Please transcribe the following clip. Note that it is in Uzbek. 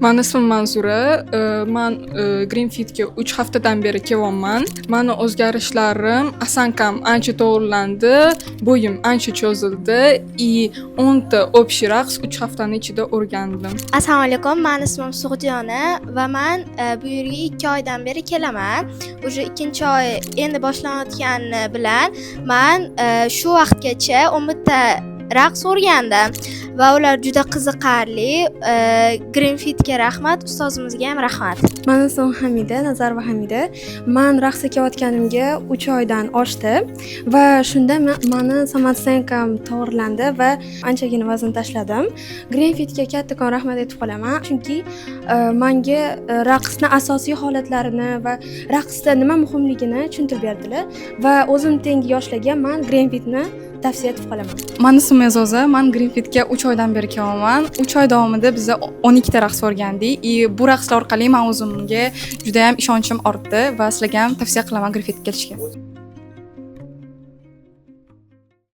Mani ismim Manzura. Men Greenfitga 3 haftadan beri kelyapman. Mani o'zgarishlarim osankam ancha to'g'rilandi, bo'yim ancha cho'zildi и 10 ta общий raqs 3 haftaning ichida o'rgandim. Assalomu alaykum, men ismim Sug'diyona va men bu yerga 2 oydan beri kelaman. Уже 2 oy endi boshlanayotgani bilan men shu vaqtgacha 11 ta raqs o'rgandim va ular juda qiziqarli. Greenfitga rahmat, ustozimizga ham rahmat. Mani ismim Hamida, Nazarova Hamida. Men raqsga kelayotganimga 3 oydan oshdi va shunda meni samatsenkam to'g'rilandi va anchagina vazn tashladim. Greenfitga kattakon rahmat aytib qolaman, chunki menga raqsning asosiy holatlarini va raqsda nima muhimligini tushuntirib berdilar va o'zim tengi yoshlarga men Greenfitni tavsiya etib qolaman. Mani ismim Ezoza, men Greenfitga 3 oydan beri kelyapman. 3 oy davomida biz 12 ta raqs o'rgandik. Bu raqslar orqali men o'zimga juda ham ishonchim ortdi va sizlarga ham tavsiya qilaman Greenfitga kelishga.